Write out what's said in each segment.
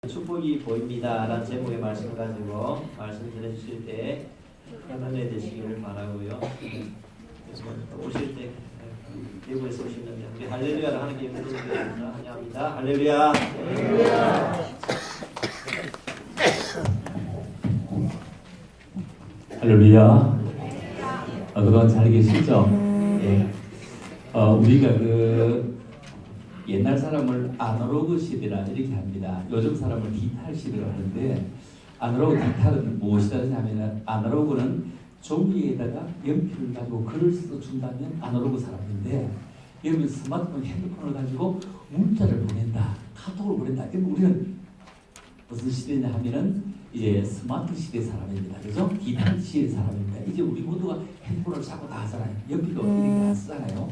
축복이 보입니다 라는 제목의 말씀을 가지고 말씀 전해주실 때 편안해 되시기를 바라고요. 그래서 오실 때 대구에서 오시는데 우리 할렐루야를 하나님께 부르짖습니다. 환영합니다. 할렐루야. 할렐루야. 그동안 잘 계시죠? 예. 우리가 옛날 사람을 아날로그 시대라 이렇게 합니다. 요즘 사람을 디지털 시대로 하는데 아날로그 디지털은 무엇이다 하면 아날로그는 종이에다가 연필을 가지고 글을 써준다면 아날로그 사람인데 여러분 스마트폰 핸드폰을 가지고 문자를 보낸다, 카톡을 보낸다. 그럼 우리는 무슨 시대냐 하면은 이제 스마트 시대 사람입니다. 그죠? 디지털 시대 사람입니다. 이제 우리 모두가 핸드폰을 잡고 다 하잖아요. 연필도 이렇게 안 쓰잖아요.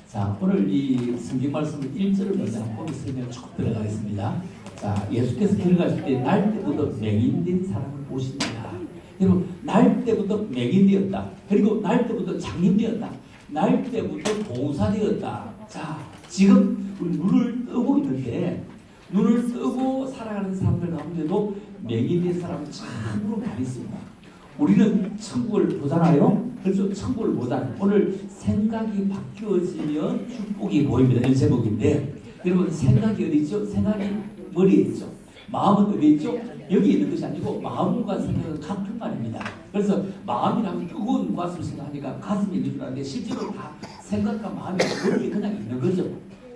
자, 오늘 이 성경 말씀을 1절을 먼저 한번 설명 쭉 들어가겠습니다. 자, 예수께서 들어가실 때 날 때부터 맹인된 사람을 보십니다. 여러분, 날 때부터 맹인되었다. 그리고 날 때부터 장님되었다. 날 때부터 봉사되었다. 자, 지금 우리 눈을 뜨고 있는데 눈을 뜨고 살아가는 사람들 가운데도 맹인된 사람이 참으로 많이 있습니다. 우리는 천국을 보잖아요. 그래서 천국을 보다 오늘 생각이 바뀌어지면 축복이 보입니다. 이 제목인데 여러분 생각이 어디 있죠? 생각이 머리에 있죠. 마음은 어디 있죠? 여기 있는 것이 아니고 마음과 생각은 같은 말입니다. 그래서 마음이라면 뜨거운 가슴을 생각하니까 가슴이 있는 줄 알았는데 실제로 다 생각과 마음이 머리에 그냥 있는 거죠.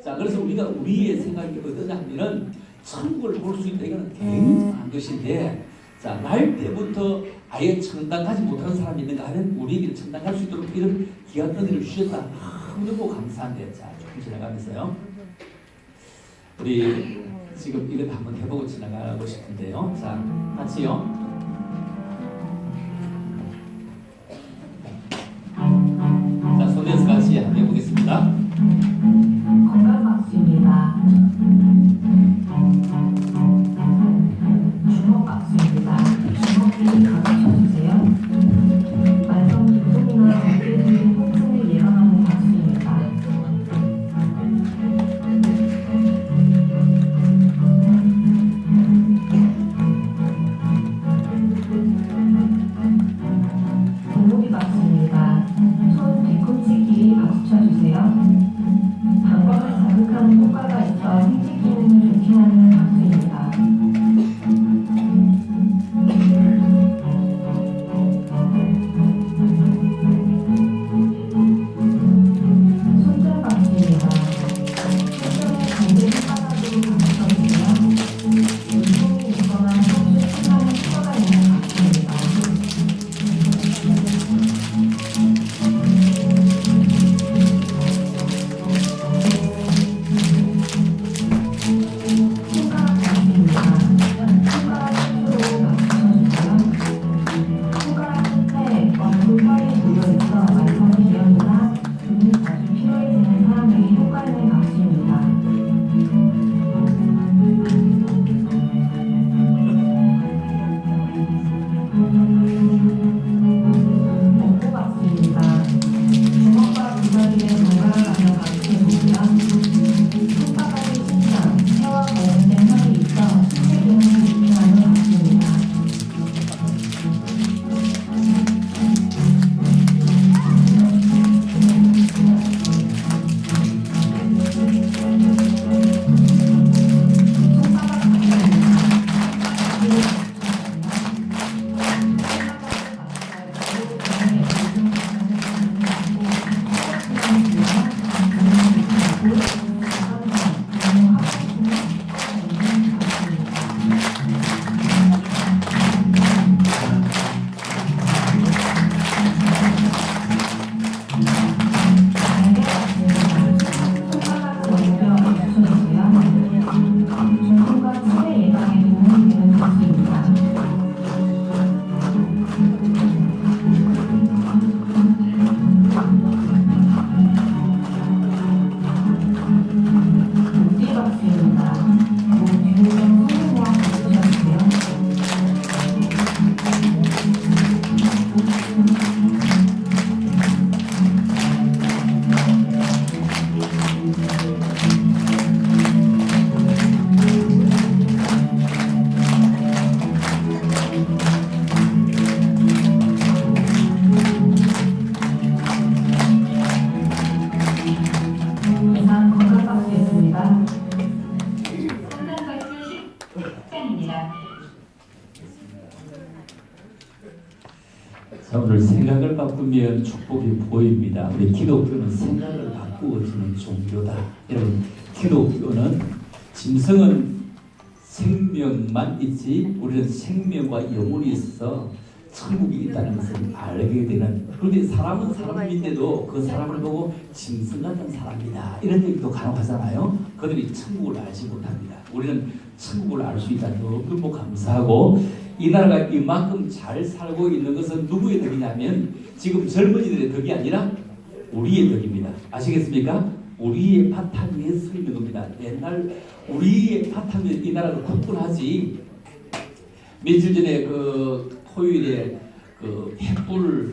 자, 그래서 우리가 우리의 생각이 어떠냐 하면은 천국을 볼 수 있다. 이거는 굉장한 것인데 자, 날 때부터 아예 천당 가지 못하는 사람이 있는가 하면 우리에게 천당 갈 수 있도록 이런 귀한 은혜를 주셨다. 너무 감사한데 자, 조금 지나가면서요. 우리 지금 이것 한번 해보고 지나가고 싶은데요. 자, 같이요. 자, 손에서 같이 한번 해보겠습니다. 건강박수입니다. 주먹박수입니다. 주먹이 가득쳐주세요. 만성 두통이나 어깨 등 통증을 예방하는 박수입니다. 특장입니다. 자, 오늘 생각을 바꾸면 축복이 보입니다. 우리 기독교는 생각을 바꾸어지는 종교다. 여러분, 기독교는 짐승은 생명만 있지 우리는 생명과 영혼이 있어서 천국이 있다는 것을 알게 되는. 그런데 사람은 사람인데도 그 사람을 보고 짐승 같은 사람이다 이런 얘기도 간혹 하잖아요. 그들이 천국을 알지 못합니다. 우리는 천국을 알 수 있다는 너무 감사하고, 이 나라가 이만큼 잘 살고 있는 것은 누구의 덕이냐면 지금 젊은이들의 덕이 아니라 우리의 덕입니다. 아시겠습니까? 우리의 바탕 위에 서 있는 겁니다. 옛날 우리의 바탕 위에 이 나라가 굳건하지. 며칠 전에 그 토요일에 그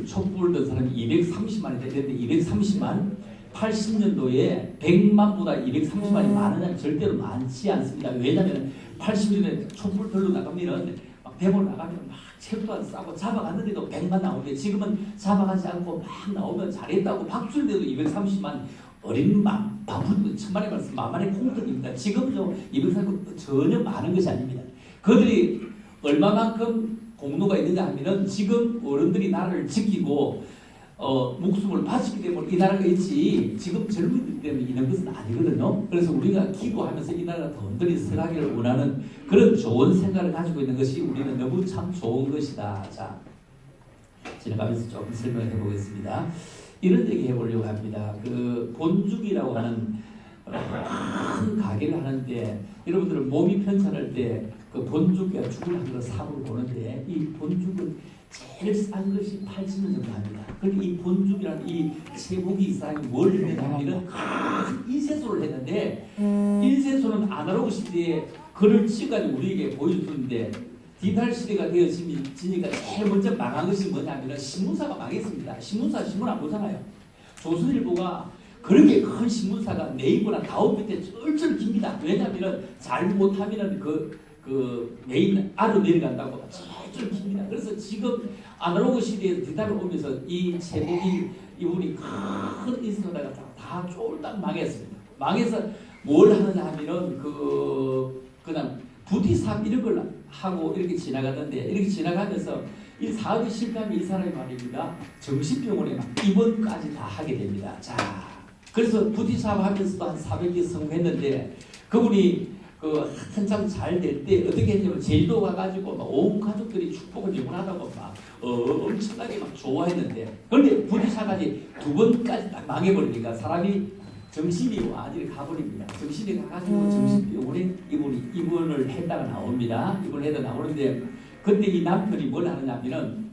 촛불 든 사람이 230만이 됐는데 230만 80년도에 100만보다 230만이 많으냐? 절대로 많지 않습니다. 왜냐하면 80년에 촛불 들러 나가면 막 대본 나가면 막 체포도 싸고 잡아갔는데도 100만 나오는데 지금은 잡아가지 않고 막 나오면 잘했다고 박수를 내도 230만. 어린 바보들 천만의 말씀 만만의 콩떡입니다. 지금도 230만 전혀 많은 것이 아닙니다. 그들이 얼마만큼 공로가 있느냐 하면은 지금 어른들이 나라를 지키고 목숨을 바치기 때문에 이 나라가 있지 지금 젊은이들 때문에 있는 것은 아니거든요. 그래서 우리가 기도하면서 이 나라가 더 온전히 서가기를 원하는 그런 좋은 생각을 가지고 있는 것이 우리는 너무 참 좋은 것이다. 자, 지나가면서 조금 설명해 보겠습니다. 이런 얘기 해보려고 합니다. 그 본죽이라고 하는 큰 가게를 하는데 여러분들은 몸이 편찮을 때 그 본죽이야 죽을 한 그릇 사고를 보는데 이 본죽은 제일 싼 것이 8,000원 정도 합니다. 그런데 이 본죽이라는 이 제목이 이 사람이 뭘 했냐면 큰 인쇄소를 했는데 인쇄소는 아날로그 시대에 글을 찍어가지고 우리에게 보여주는데 디지털 시대가 되어지니까 제일 먼저 망한 것이 뭐냐면 신문사가 망했습니다. 신문사 신문 안 보잖아요. 조선일보가 그렇게 큰 신문사가 네이버나 다음 밑에 쩔쩔 깁니다. 왜냐하면 잘못하면 그 메인 아래로 내려간다고 쩔쩔 깁니다. 그래서 지금 아날로그 시대에 디지털을 오면서 이 제목이 이분이 큰 인쇄소다가 다 쫄딱 망했습니다. 망해서 뭘 하느냐 하면은 그냥 부티삽 이런 걸 하고 이렇게 지나가는데 이렇게 지나가면서 이 사업이 실패하면 이 사람이 말입니다. 정신병원에 막 입원까지 다 하게 됩니다. 자, 그래서 부티삽 하면서도 한 400개 성공했는데 그분이 그 한참 잘 될 때 어떻게 했냐면 제주도 가가지고 막 온 가족들이 축복을 영원하다고 막 엄청나게 막 좋아했는데 그런데 부티삽까지 2번까지 딱 망해버리니까 사람이 정신이 완전히 가버립니다. 정신이 가가지고 정신병원에 입원을 했다가 나옵니다. 입원을 해서 나오는데 그때 이 남편이 뭘 하느냐면은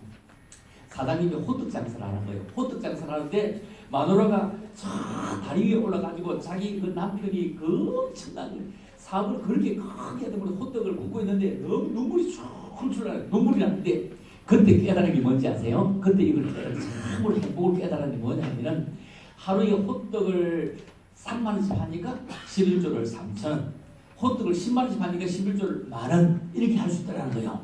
사장님이 호떡 장사를 하는 거예요. 호떡 장사를 하는데 마누라가 저 다리 위에 올라가지고 자기 그 남편이 그 엄청난 사업을 그렇게 크게 하다 보니 호떡을 굽고 있는데 너무 눈물이 쭉 흘러나요. 눈물이 나는데 그때 깨달은 게 뭔지 아세요? 그때 이걸 참으로 행복을 깨달은 게 뭐냐면은 하루에 호떡을 3만 원씩 하니까 11조를 3,000원, 호떡을 10만 원씩 하니까 11조를 10,000원 이렇게 할 수 있다는 거예요.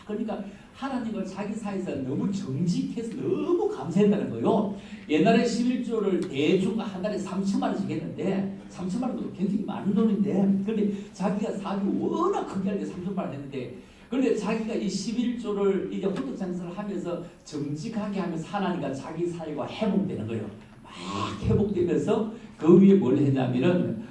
그러니까 하나님을 자기 사이에서 너무 정직해서 너무 감사했다는 거예요. 옛날에 11조를 대충 한 달에 3천만 원씩 했는데 3천만 원도 굉장히 많은 돈인데 그런데 자기가 사업이 워낙 크게 하는데 3천만 원 했는데 그런데 자기가 이 11조를 이제 호떡 장사를 하면서 정직하게 하면서 하나님과 자기 사이가 회복되는 거예요. 막 회복되면서 그 위에 뭘 했냐면은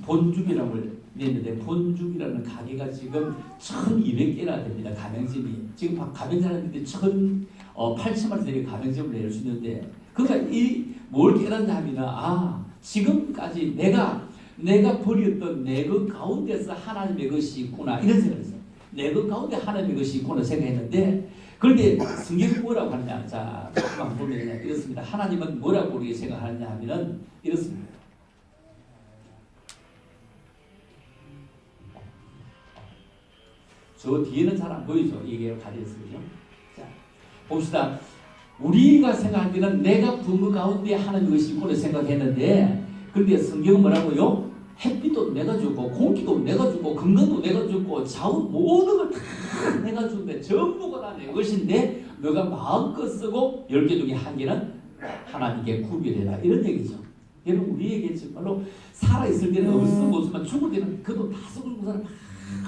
본죽이라는 걸 냈는데 본죽이라는 가게가 지금 1,200개나 됩니다. 가맹점이 지금 가맹점인데 8천만 원짜리 가맹점을 낼 수 있는데 그러니까 이 뭘 깨닫냐면 지금까지 내가 버렸던 내 그 가운데서 하나님의 것이 있구나 이런 생각했어요. 내 그 가운데 하나님의 것이 있구나 생각했는데 그런데 성경이 뭐라고 하느냐? 자, 조금만 보면 이렇습니다. 하나님은 뭐라고 우리가 생각하느냐 하면은 이렇습니다. 저 뒤에는 잘 안 보이죠? 이게 가려있어요. 자, 봅시다. 우리가 생각할 때는 내가 본 것 가운데 하나님의 것이 있구나 생각했는데 그런데 성경은 뭐라고요? 햇빛도 내가 주고 공기도 내가 주고 근근도 내가 주고 좌우 모든 걸 다 내가 주는데 전부가 다 내 것인데 너가 마음껏 쓰고 10개 중에 1개는 하나님께 구별해라 이런 얘기죠. 얘는 우리에게 정말로 살아있을 때는 없는 모습만 죽을 때는 그도 다 썩은 사람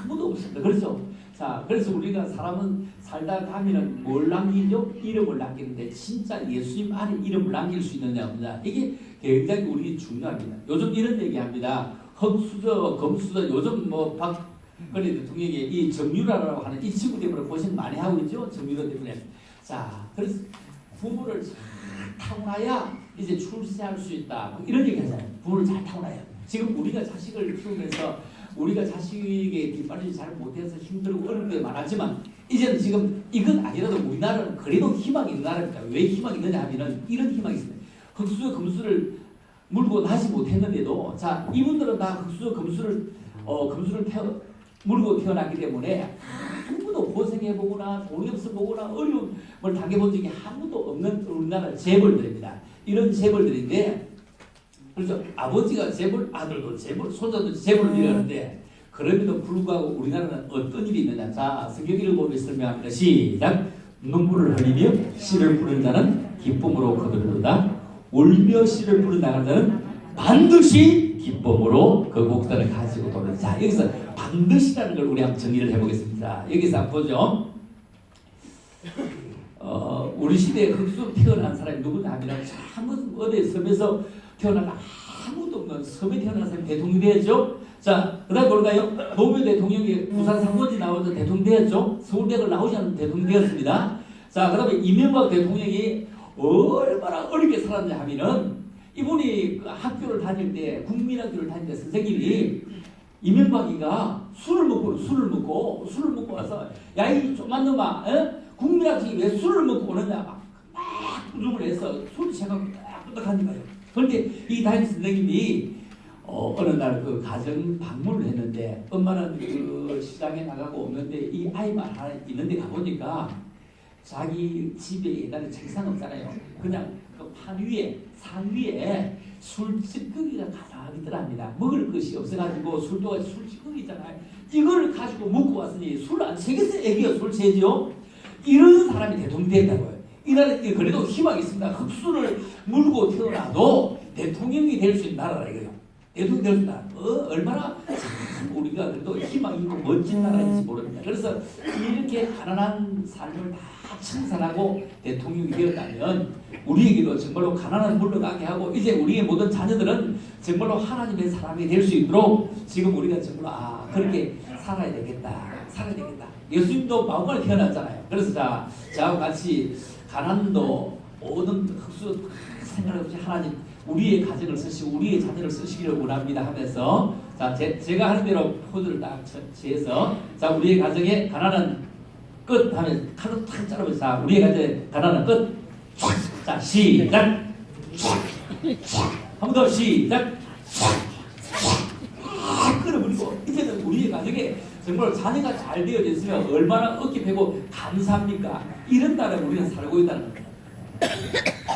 아무도 없습니다. 그렇죠? 자, 그래서 우리가 사람은 살다 가면은 뭘 남기죠? 이름을 남기는데 진짜 예수님 안에 이름을 남길 수 있느냐 없느냐 이게 굉장히 우리 중요합니다. 요즘 이런 얘기합니다. 흑수저, 검수저 요즘 뭐 박근혜 대통령이 이 정유라라고 하는 이 친구 때문에 고생 많이 하고 있죠. 정유라 때문에. 자, 그래서 부부를 잘 타고나야 이제 출세할 수 있다. 뭐 이런 얘기 하잖아요. 부부를 잘 타고나야. 지금 우리가 자식을 키우면서 우리가 자식에게 뒷받침 잘 못해서 힘들고 어려운 게 많았지만 이제는 지금 이건 아니라도 우리나라는 그래도 희망이 있는 나라입니다. 왜 희망이 있느냐 하면은 이런 희망이 있습니다. 흑수 금수를 물고 나지 못했는데도 자 이분들은 다 흑수 금수를 물고 태어났기 때문에 아무도 고생해보거나 돈이 없어보거나 어려움을 당해본 적이 아무도 없는 우리나라 재벌들입니다. 이런 재벌들인데 그렇죠. 아버지가 재벌, 아들도 재벌, 손자도 재벌을 이루는데 그럼에도 불구하고 우리나라는 어떤 일이 있느냐. 자, 성경 읽어보면 설명합니다. 시작. 눈물을 흘리며 씨를 뿌리는 자는 기쁨으로 거두리로다. 울며 씨를 뿌리는 자는 반드시 기쁨으로 그 곡선을 가지고 도는. 자, 여기서 반드시라는 걸 우리 한번 정리를 해보겠습니다. 여기서 한번 보죠. 우리 시대에 흑수 태어난 사람이 누구냐 하면 참 어디 섬에서 태어난 아무도 없는 섬에 태어난 사람이 대통령이 되었죠. 자, 그 다음 볼까요? 노무현 대통령이 부산 상고지 나와서 대통령 되었죠. 서울대학을 나오지 않은 대통령 되었습니다. 자, 그 다음에 이명박 대통령이 얼마나 어렵게 살았냐 하면은 이분이 그 학교를 다닐 때 국민학교를 다닐 때 선생님이 이명박이가 술을 먹고 와서 야 이 좀만 놈아 국민학생이 왜 술을 먹고 오느냐 막 부정을 해서 술 취해갖고 딱 거예요. 그런데 이 담임 선생님이 어느 날 그 가정 방문을 했는데 엄마는 그 시장에 나가고 없는데 이 아이만 하나 있는데 가보니까 자기 집에 옛날에 책상 없잖아요. 그냥 그 판 위에 상 위에 술 찌꺼기가 가득 있더랍니다. 먹을 것이 없어가지고 술도가 술 찌꺼기 있잖아요. 이걸 가지고 먹고 왔으니 술 안 채겠어요. 애기가 술 채죠. 이런 사람이 대통령이 된다고요. 이 나라에 그래도 희망이 있습니다. 흑수를 물고 태어나도 대통령이 될 수 있는 나라라 이거요. 대통령이 될 수 있는 나라. 얼마나 참 우리가 그래도 희망이 있고 멋진 나라인지 모릅니다. 그래서 이렇게 가난한 삶을 다 청산하고 대통령이 되었다면 우리에게도 정말로 가난한 물러가게 하고 이제 우리의 모든 자녀들은 정말로 하나님의 사람이 될 수 있도록 지금 우리가 정말로 그렇게 살아야 되겠다. 예수님도 마음을 태어났잖아요. 그래서 저하고 같이 가난도 모든 흑수 생각 없이 하나님 우리의 가정을 쓰시고 우리의 자녀를 쓰시기를 원합니다 하면서 자 제가 하는 대로 포즈를 딱 취해서 자 우리의 가정의 가난은 끝 하면 칼로 탁 자르면서 자 우리의 가정의 가난은 끝. 자 시작. 한 번 더 시작. 끊어버리고 이제는 우리의 가정에 정말 자녀가 잘 되어졌으면 얼마나 어깨 펴고 감사합니까? 이런 나라에 우리는 살고 있다는 겁니다.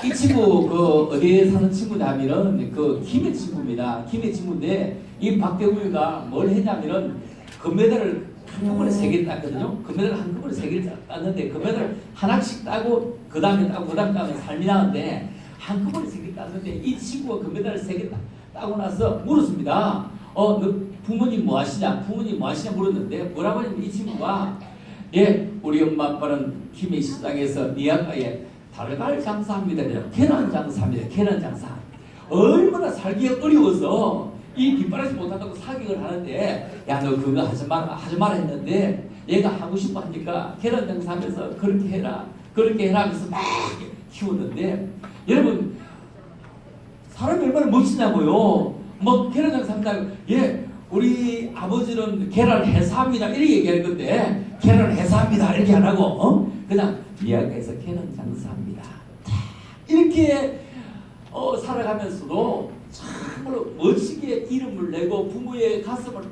이 친구 그 어디에 사는 친구냐면은 그 김해 친구입니다. 김해 친구인데 이 박대우가 뭘 했냐면은 금메달을 한꺼번에 3개 땄거든요. 금메달 한꺼번에 3개를 땄는데 금메달 하나씩 따고 그 다음에 따면 삶이 나는데 한꺼번에 3개 땄는데 이 친구가 금메달을 3개 따고 나서 물었습니다. 너 부모님 뭐 하시냐? 물었는데 뭐라고 하냐면 이 친구가 예 우리 엄마 아빠는 김해 시장에서 니아가에 달걀 장사합니다. 계란 장사. 얼마나 살기가 어려워서 이 뒷바라지 못한다고 사격을 하는데 야 너 그거 하지 마라 했는데 얘가 하고 싶어 하니까 계란 장사하면서 그렇게 해라 하면서 막 키웠는데 여러분 사람이 얼마나 멋지냐고요. 뭐 계란 장사한다고 예 우리 아버지는 계란 회사합니다 이렇게 얘기할 건데 계란 회사합니다 이렇게 안 하고 그냥 이야기해서 계란 장사합니다 이렇게 살아가면서도 참으로 멋지게 이름을 내고 부모의 가슴을 막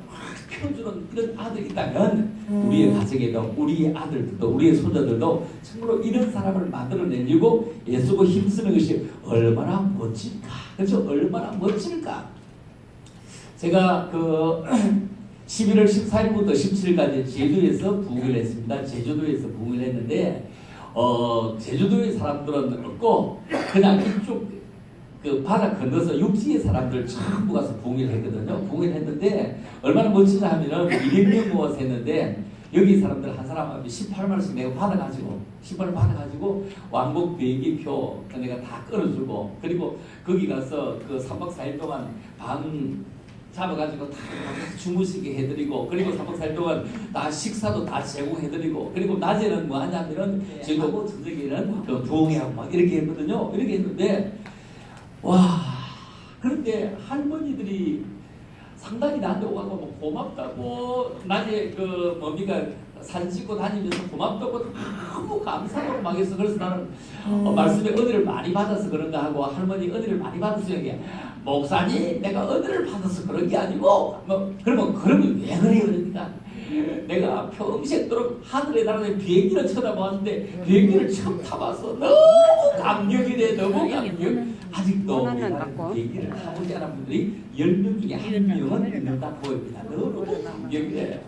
펴주는 이런 아들이 있다면 우리의 가정에도 우리의 아들들도 우리의 손자들도 참으로 이런 사람을 만들어내려고 애쓰고 힘쓰는 것이 얼마나 멋질까. 그렇죠? 얼마나 멋질까. 제가 그 11월 14일부터 17일까지 제주에서 부흥을 했습니다. 제주도에서 부흥을 했는데 제주도의 사람들은 없고 그냥 이쪽 그 바다 건너서 육지의 사람들 전부 가서 부흥회를 했거든요. 부흥회를 했는데 얼마나 멋지냐 하면은 200명 모아서 했는데 여기 사람들 한 사람 앞에 18만 원씩 내가 받아가지고 18만 원 받아가지고 왕복 비행기표 내가 다 끌어주고 그리고 거기 가서 그 3박 4일 동안 방 잡아가지고 다 주무시게 해드리고 그리고 3박 4일 동안 다 식사도 다 제공해드리고 그리고 낮에는 뭐 하냐면은 저희도 저녁에는 그 부흥회하고 막 이렇게 했거든요. 이렇게 했는데 와 그런데 할머니들이 상당히 나한테 오가고 뭐 고맙다고 낮에 그 뭡니까 사진 찍고 다니면서 고맙다고 너무 감사하고 막 했어. 그래서 나는 말씀에 은혜를 많이 받아서 그런가 하고 할머니 은혜를 많이 받아서 이게 목사님 내가 은혜를 받아서 그런 게 아니고 뭐 그러면 왜 그래요? 그러니까 내가 평생도록 하늘에 날아다니는 비행기를 쳐다봤는데 비행기를 처음 타봐서 너무 감격이 돼. 너무 감격. 아직도 비행기를 타보지 않은 분들이 10명 중에 1명은 있는다 보입니다. 너무 감격이 돼.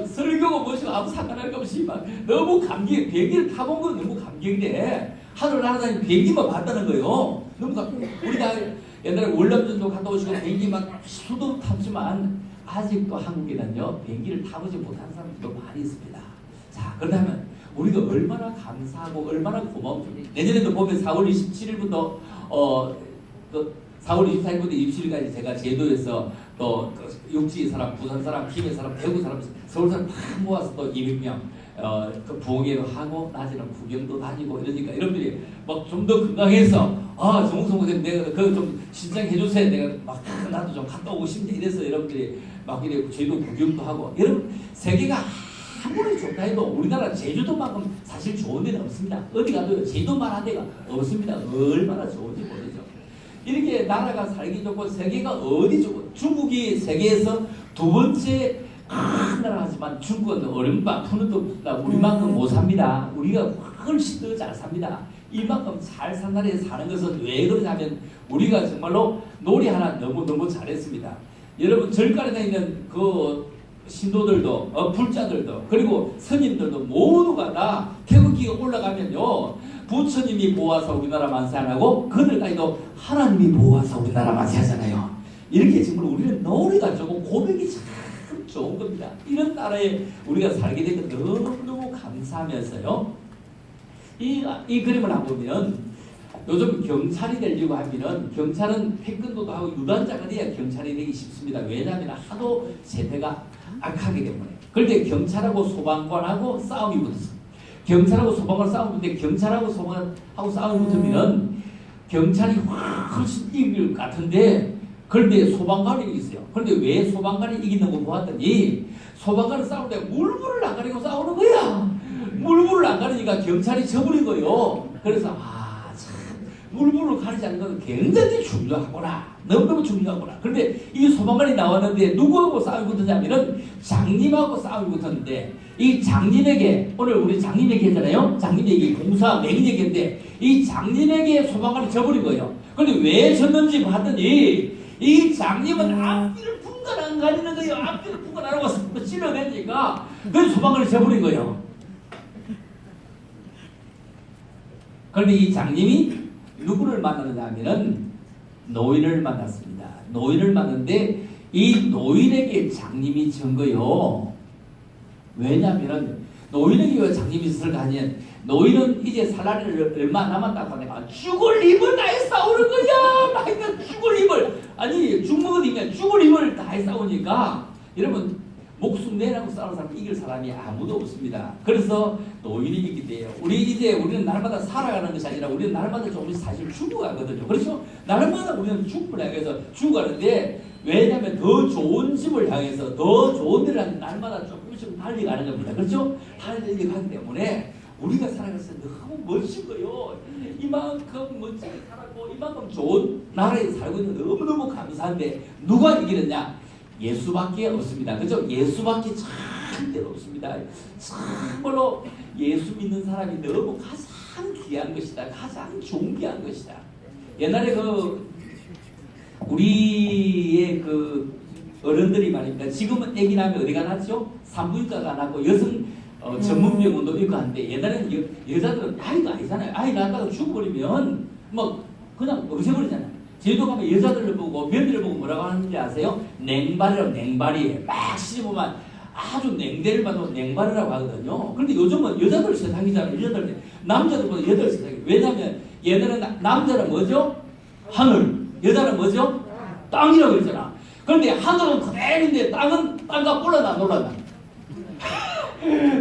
설교가 뭐시고 아무 상관할 것 없이 막 너무 감격이 비행기를 타본 건 너무 감격이 돼. 하늘 날아다니는 비행기만 봤다는 거예요. 너무 우리가 옛날에 월남전도 갔다 오시고 비행기 막 수도 탔지만 아직도 한국에는요 비행기를 타보지 못한 사람들도 많이 있습니다. 자 그렇다면 우리가 얼마나 감사하고 얼마나 고마운지 내년에도 보면 4월 27일부터 그 4월 24일부터 27일까지 제가 제도에서 또 육지 사람, 부산 사람, 김해 사람, 대구 사람, 서울 사람 다 모아서 또 200명 그 부흥회도 하고 낮에는 구경도 다니고 이러니까 여러분들이 막 좀 더 건강해서 정성생 내가 그거 좀 신청해 주세요. 내가 막 나도 좀 갔다 오고 싶네 이래서 여러분들이 막 이래 저희도 구경도 하고 여러분 세계가 아무리 좋다 해도 우리나라 제주도만큼 사실 좋은 데는 없습니다. 어디 가도 제주도만한 데가 없습니다. 얼마나 좋은지 모르죠. 이렇게 나라가 살기 좋고 세계가 어디 좋고 중국이 세계에서 두 번째 큰 나라 하지만 중국은 얼음밥 푸는 것보다 우리만큼 못 삽니다. 우리가 훨씬 더 잘 삽니다. 이만큼 잘 산 나라에 사는 것은 왜 그러냐면 우리가 정말로 놀이 하나 너무 잘했습니다. 여러분 절간에 있는 그 신도들도 불자들도 그리고 스님들도 모두가 다 태극기가 올라가면요 부처님이 보아서 우리나라 만세 안 하고 그들까지도 하나님이 보아서 우리나라 만세 하잖아요. 이렇게 정말 우리는 놀이가 조금 고백이 참 좋은 겁니다. 이런 나라에 우리가 살게 된 것 너무너무 감사하면서요. 이 그림을 한번 보면 요즘 경찰이 되려고 하면은 경찰은 태권도도 하고 유단자가 돼야 경찰이 되기 쉽습니다. 왜냐하면 하도 세대가 악하기 때문에. 그런데 경찰하고 소방관하고 싸움이 붙었어. 경찰하고 소방관 싸움이 붙는데 경찰하고 소방관하고 싸움이 붙으면은 경찰이 훨씬 이길 것 같은데 그런데 소방관이 있어요. 그런데 왜 소방관이 이기는 거 보았더니 소방관은 싸울 때 물불을 안 가리고 싸우는 거야. 물불을 안 가리니까 경찰이 져버린 거예요. 그래서 참 물불을 가리지 않는 건 굉장히 중요하구나. 너무너무 중요하구나. 그런데 이 소방관이 나왔는데 누구하고 싸움이 붙었냐면은 장님하고 싸움이 붙었는데 이 장님에게 오늘 우리 장님 얘기했잖아요. 장님 얘기 공사 맹인 얘기인데 이 장님에게 소방관이 져버린 거예요. 그런데 왜 졌는지 봤더니 이 장님은 앞뒤를 분간 안 가리는 거예요. 앞뒤를 분간 안 하고 찔러대니까 그래서 소방관이 져버린 거예요. 그런데 이 장님이 누구를 만나느냐 하면은 노인을 만났습니다. 노인을 만났는데 이 노인에게 장님이 진 거요. 왜냐하면 노인에게 왜 장님이 있을까 하면 노인은 이제 살 날이 얼마 남았다고 하니까 죽을 힘을 다해 싸우는 거야. 나이가 죽을 힘을 아니 죽먹으니까 죽을 힘을 다해 싸우니까 여러분 목숨 내라고 싸우는 사람 이길 사람이 아무도 없습니다. 그래서 노인이 이기게 돼요. 우리는 날마다 살아가는 것이 아니라 우리는 날마다 조금씩 사실 죽어가거든요. 그렇죠? 날마다 우리는 죽음을 향해서 죽어가는데 왜냐하면 더 좋은 집을 향해서 더 좋은 데를 향해서 날마다 조금씩 달려가는 겁니다. 그렇죠? 달려가기 때문에 우리가 살아가서 너무 멋진 거요. 이만큼 멋지게 살았고 이만큼 좋은 나라에 살고 있는 너무너무 감사한데 누가 이기느냐? 예수밖에 없습니다. 그죠? 예수밖에 절대로 없습니다. 참으로 예수 믿는 사람이 너무 가장 귀한 것이다. 가장 존귀한 것이다. 옛날에 우리의 어른들이 말입니다. 지금은 애기 나면 어디가 났죠? 산부인과가 났고 여성 전문병원도 있고 한데 옛날에는 여자들은 아이도 아니잖아요. 아이 낳았다가 죽어버리면 뭐 그냥 없애버리잖아요. 제주도 가면 여자들을 보고 며느리를 보고 뭐라고 하는지 아세요? 냉발이라고. 냉발이 막 시집오면 아주 냉대를 봐도 냉발이라고 하거든요. 그런데 요즘은 여자들 세상이잖아요. 여자들 남자들보다 여자들 세상이. 왜냐하면 얘네는 남자는 뭐죠? 하늘. 여자는 뭐죠? 땅이라고 그랬잖아. 그런데 하늘은 그대로인데 땅은 땅값 올라나 놀라나?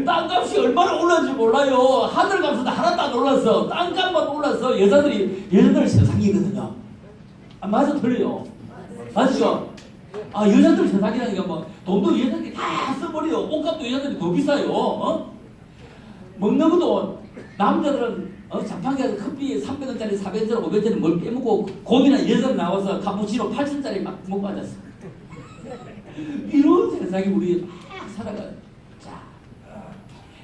땅값이 얼마나 올랐는지 몰라요. 하늘값은 하나도 안 올랐어. 땅값만 올랐어. 여자들 세상이거든요. 아, 맞아, 틀려요. 맞죠? 아, 여자들 세상이라니까 뭐 돈도 여자들이 다 써버려요. 옷값도 여자들이 더 비싸요. 어? 먹는 것도 남자들은 자판기 가서 커피 300원짜리, 400원짜리, 500원짜리 뭘 깨먹고 고기나 여자들 나와서 카푸치노 8,000원짜리 막 먹고 앉았어. 이런 세상이 우리 막 살아가요. 자,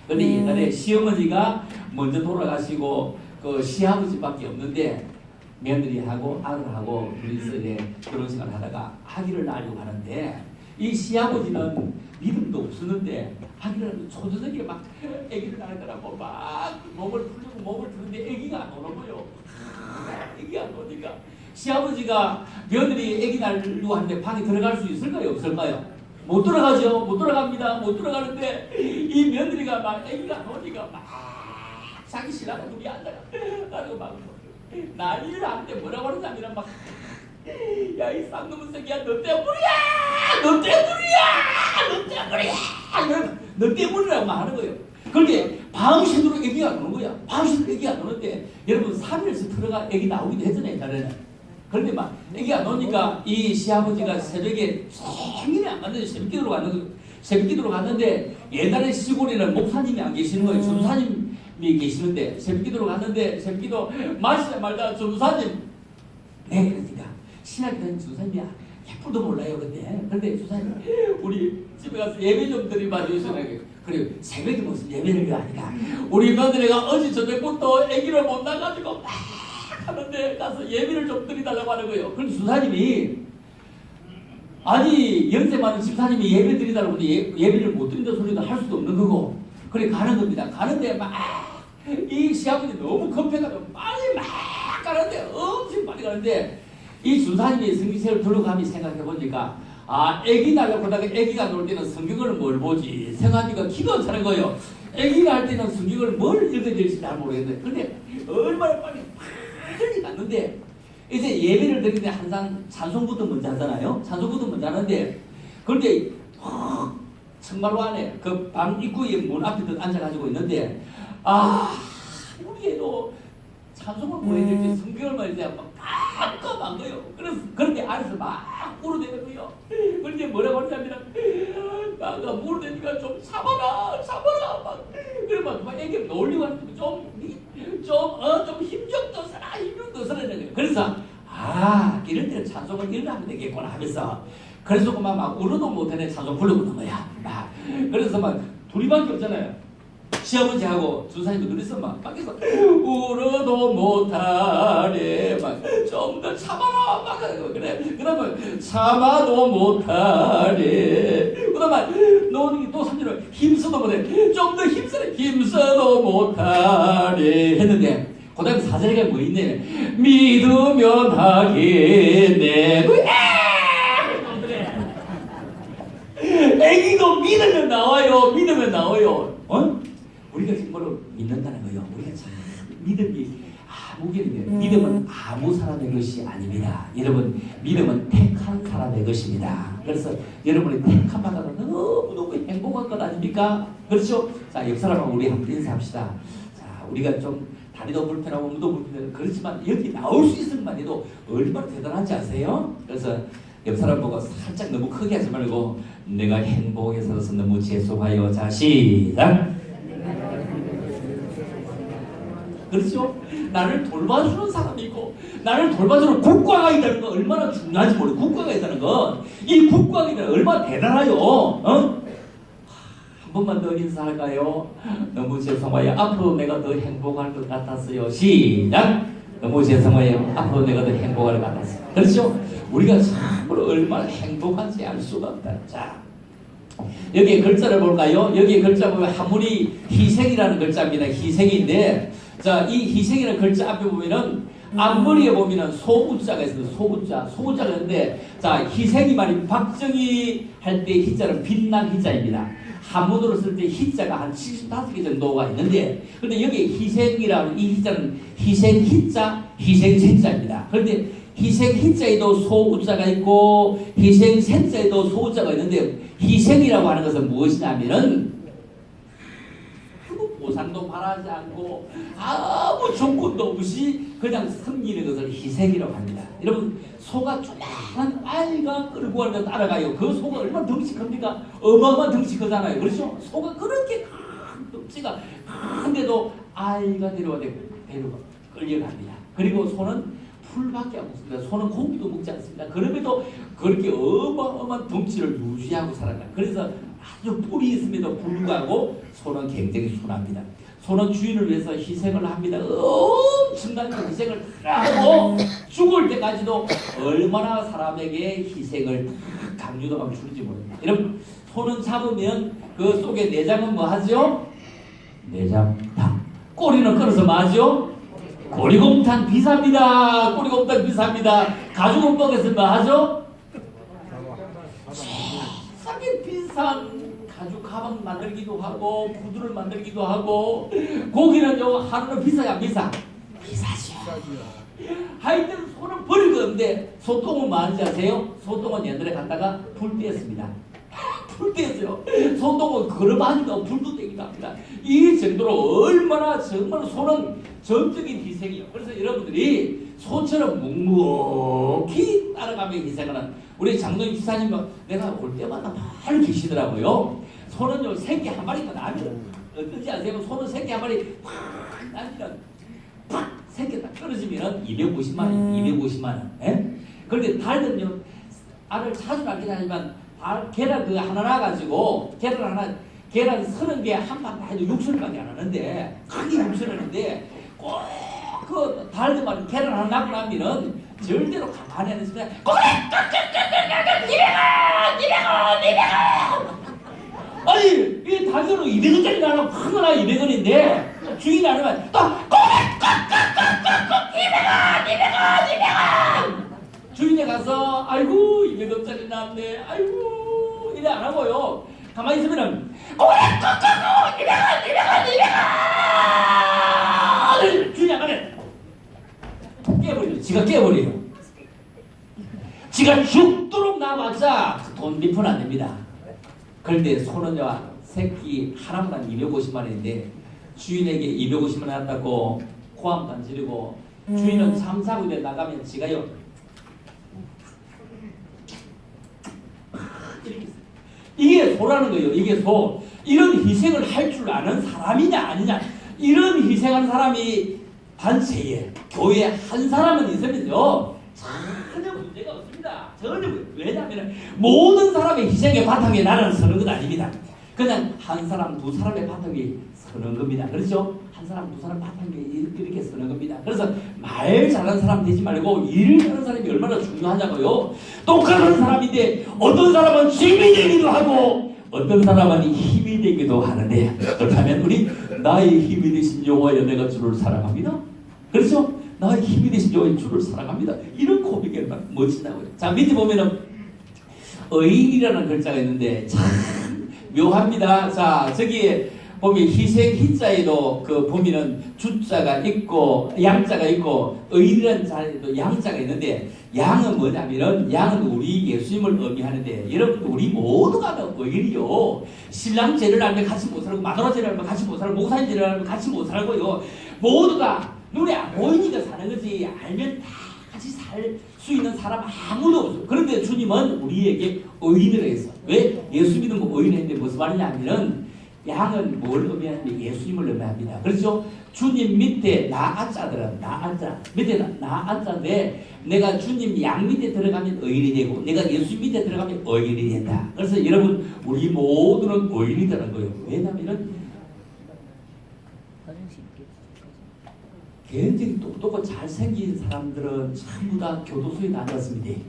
근데 옛날에 시어머니가 먼저 돌아가시고 그 시아버지밖에 없는데 며느리하고 아들하고 둘이서 이제 결혼식을 하다가 아기를 낳으려고 하는데 이 시아버지는 믿음도 없었는데 아기를 초저녁에 막 아기를 낳을 거라고 막 몸을 풀는데 아기가 안 오는 거요. 아기가 안 오니까 시아버지가 며느리 아기 낳으려고 하는데 방에 들어갈 수 있을까요? 없을까요? 못 들어가죠. 못 들어갑니다. 못 들어가는데 이 며느리가 막 아기가 안 오니까 막 자기 신랑과 둘이 앉아가지고 막 난리를 하는데 뭐라고 하느냐면 막 야 이 쌍놈의 새끼야 너 때문이야 너 때문이야 너 때문이야 너 때문이라고 막 하는 거예요. 그런데 방신으로 애기가 안 오는 거야. 방신으로 애기가 안 오는데 여러분 3일에서 들어가 애기 나오기도 했잖아요. 옛날에는. 그런데 막 애기가 안 오니까 이 시아버지가 새벽에 생일이 안 갔는데 새벽기도로 갔는 거예요. 새벽기도로 갔는데 옛날에 시골에는 목사님이 안 계시는 거예요. 전사님이 계시는데 새벽기도로 갔는데 새벽기도 마시자마자 전사님 네 그러니까 신학이 된 전사님이야. 100%도 몰라요. 근데 전사님 우리 집에 가서 예배 좀 드리봐 주시라고. 그래요. 새벽에 무슨 예배를 하니까 우리 며느리가 어제 저녁부터 아기를 못 나가지고 막 하는데 가서 예배를 좀 드리달라고 하는 거예요. 그런데 전사님이 아니 연세 많은 집사님이 예배 드리달라고 하는데 예배를 못 드린다는 소리도 할 수도 없는 거고 그래 가는 겁니다. 가는데 막 이 시아버지 너무 급해가지고 빨리 막 가는데 엄청 빨리 가는데 이 준사님이 성경책을 들고 가면 생각해보니까 아 애기 낳으려고 하다가 애기가 놀 때는 성경을 뭘 보지 생각하니까 기도 안 차는 거예요. 애기가 할 때는 성경을 뭘 읽어야 될지 잘 모르겠는데 근데 얼마나 빨리 갔는데 이제 예배를 드리는데 항상 찬송부터 먼저 하잖아요. 찬송부터 먼저 하는데 그런데 정말로 안에 그 방 입구에 문 앞에 앉아가지고 있는데 아 우리 애도 찬송을 뭐 해야 될지 성경을 뭐 해야 될지 막 깜깜한 거예요. 그런데 안에서 막 울어대는 거예요. 그런데 뭐라고 하냐면 막 울어대니까 좀 참아라 막 그러면 막 애기 놀리고 하는데 좀 힘 좀 더 써라 힘 좀 더 써라는 거예요. 그래서 이럴 때는 찬송을 읽으면 되겠구나 하면서 그래서 막 울어도 못하네 찬송 부르는 거야. 그래서 막 둘이밖에 없잖아요. 시아버지하고 준사님도 그래서 막 밖에서 울어도 못하네 막 좀 더 참아라 막 그래 그러면 참아도 못하네 그러면 너는 또 3절을 힘써도 못해 좀 더 힘써도 못하네 했는데 그 다음에 4절에 뭐 있네 믿으면 하겠네 애기도 믿으면 나와요 우리가 정말로 믿는다는 거예요. 우리가 참 믿음이 무게인데 믿음은 아무 사람의 것이 아닙니다. 여러분 믿음은 택한 사람의 것입니다. 그래서 여러분이 택한 바가 너무 행복한 것 아닙니까? 그렇죠? 자, 옆 사람하고 우리 한번 인사합시다. 자, 우리가 좀 다리도 불편하고 몸도 불편하고 그렇지만 여기 나올 수 있을 만 해도 얼마나 대단한지 아세요? 그래서 옆 사람 보고 살짝 너무 크게 하지 말고 내가 행복에 살아서 너무 죄송하여. 자, 시작. 그렇죠? 나를 돌봐주는 사람이 있고 나를 돌봐주는 국가가 있다는 건 얼마나 중요한지 모르고 국가가 있다는 건 이 국가가 있다는 건 얼마나 대단해요. 한 번만 더 인사할까요? 너무 죄송해요. 앞으로 내가 더 행복할 것 같았어요. 시작! 너무 죄송해요. 앞으로 내가 더 행복할 것 같았어요. 그렇죠? 우리가 참으로 얼마나 행복한지 알 수가 없다. 자, 여기에 글자를 볼까요? 여기에 글자 보면 한문이 희생이라는 글자입니다. 희생인데 자, 이 희생이라는 글자 앞에 보면은 앞머리에 보면은 소우자가 있어요. 소우자가 있는데, 자, 희생이 말이 박정희 할 때 희자는 빛난 희자입니다. 한문으로 쓸 때 희자가 한 75개 정도가 있는데, 근데 여기 희생이라는 이 희자는 희생 희자, 희생 생자입니다. 그런데 희생 희자에도 소우자가 있고 희생 생자에도 소우자가 있는데, 희생이라고 하는 것은 무엇이냐면은 보상도 바라지 않고 아무 조건도 없이 그냥 섬기는 것을 희생이라고 합니다. 여러분, 소가 조그마한 아이가 끌고 가는 따라가요. 그 소가 얼마나 덩치 큽니까? 어마어마한 덩치 크잖아요. 그렇죠? 소가 그렇게 큰 덩치가 큰데도 아이가 데려가 끌려갑니다. 그리고 소는 풀밖에 안 먹습니다. 소는 고기도 먹지 않습니다. 그럼에도 그렇게 어마어마한 덩치를 유지하고 살아가요. 그래서 아주 뿔이 있음에도 불구하고 소는 굉장히 순합니다. 소는 주인을 위해서 희생을 합니다. 엄청난 희생을 하고 죽을 때까지도 얼마나 사람에게 희생을 강요도 하고 주는지 모릅니다. 여러분, 소는 잡으면 그 속에 내장은 뭐 하죠? 내장탕. 꼬리는 끊어서 뭐 하죠? 꼬리곰탕 비쌉니다. 꼬리곰탕 비쌉니다. 가죽옷박에서 뭐 하죠? 싸게 비싼 가죽 가방 만들기도 하고 구두를 만들기도 하고, 고기는요 하루는 비싸요 안 비싸? 비싸죠. 하여튼 소는 버릴 거 없는데, 소똥은 뭐 하는지 아세요? 소똥은 옛날에 갖다가 불 떼었습니다. 불 떼었어요. 소똥은 걸어마니까 불도 떼기도 합니다. 이 정도로 얼마나 정말 소는 전적인 희생이에요. 그래서 여러분들이 소처럼 묵묵히 따라가며 희생하는 우리 장로님 지사님은 내가 올 때마다 많이 계시더라고요. 소는요 새끼 한 마리가 나면 어떤지 아세요? 소는 새끼 한 마리 팍 나면 팍 새끼 딱 떨어지면 250만 원, 250만 원. 예? 그런데 달은요 알을 자주 낳긴 하지만 계란 그 하나 나가지고 계란 30개 한 판 다 해도 6천원밖에 안 하는데, 크게 6천원인데 꼭 그 달들만 계란 하나 낳고 나면은 절대로 가만히 안 있으면 꼭 200원 아니 이 달걀은 200원짜리 나면 큰 거나 200원인데 주인이 안 하면 또 꼭 200원 주인이 가서 아이고 200원짜리 나왔네 아이고 이래 안 하고요. 가만히 있으면은 꼭 200원 주인이 안 가면 깨버려요. 지가 깨버려요. 지가 죽도록 나와봤자 돈 몇 푼 안 됩니다. 그런데 소는요 새끼 하나만 250만 원인데 주인에게 250만 원 한다고 고함도 안 지르고, 주인은 잠자고 나가면 지가요 이게 소라는 거예요. 이게 소. 이런 희생을 할 줄 아는 사람이냐 아니냐, 이런 희생하는 사람이 단체에 교회에 한 사람은 있으면요 전혀 문제가 없습니다. 전혀. 왜냐하면 모든 사람의 희생의 바탕에 나라는 서는 건 아닙니다. 그냥 한 사람 두 사람의 바탕에 서는 겁니다. 그렇죠? 한 사람 두 사람 바탕에 이렇게 서는 겁니다. 그래서 말 잘하는 사람 되지 말고 일 하는 사람이 얼마나 중요하냐고요. 똑같은 사람인데 어떤 사람은 힘이 되기도 하고 어떤 사람은 힘이 되기도 하는데, 그렇다면 우리 나의 힘이 되신 여호와여 내가 주를 사랑합니다. 그렇죠? 나의 힘이 되신 여호와여 주를 사랑합니다. 이런 고백이 얼마나 멋지다고요. 자, 밑에 보면은 의인이라는 글자가 있는데 참 묘합니다. 자, 저기에 보면 희생 희자에도 그 보면은 주자가 있고 양자가 있고 의인이라는 자에도 양자가 있는데, 양은 뭐냐면은 양은 우리 예수님을 의미하는데, 여러분 우리 모두가 의인이요. 신랑 죄를 알면 같이 못 살고, 마누라 죄를 알면 같이 못 살고, 목사님 죄를 알면 같이 못 살고요. 모두가 눈에 안 보이니까 사는 거지, 알면 다 같이 살 수 있는 사람 아무도 없어요. 그런데 주님은 우리에게 의인을 했어. 왜? 예수 믿으면 의인인데 무슨 말이냐 하면은 양은 뭘 의미하냐면 예수님을 의미합니다. 그렇죠? 주님 밑에 나아자들은 나아자 밑에 나아자인데, 내가 주님 양 밑에 들어가면 의인이 되고 내가 예수 밑에 들어가면 의인이 된다. 그래서 여러분 우리 모두는 의인이라는 거예요. 왜냐하면은 굉장히 똑똑하고 잘생긴 사람들은 전부 다 교도소에 다녔습니다.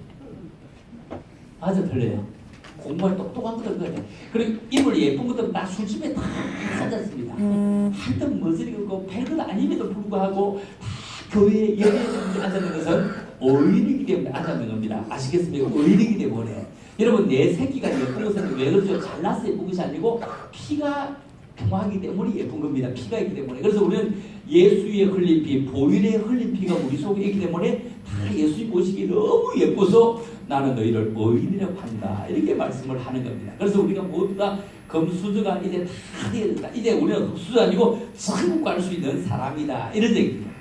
맞아 틀려요? 공부할 똑똑한 것들 그래. 그리고 입을 예쁜 것들은 다 술집에 다 사졌습니다. 하여튼 머저리고 별것 아님에도 불구하고 다 교회에 예배에 앉았는 것은 오일이기 때문에 앉았는 겁니다. 아시겠습니까? 오일이기 때문에. 여러분 내 새끼가 예쁜 것은 왜 그러죠? 잘나서 예쁜 것이 아니고 피가 통하기 때문에 예쁜 겁니다. 피가 있기 때문에. 그래서 우리는 예수의 흘린 피, 보일의 흘린 피가 우리 속에 있기 때문에 다 예수님 보시기 너무 예뻐서 나는 너희를 의인이라고 한다. 이렇게 말씀을 하는 겁니다. 그래서 우리가 모두 다 금수저가 이제 다 되어야 된다. 이제 우리는 흑수저 아니고 천국 갈 수 있는 사람이다. 이런 얘기입니다.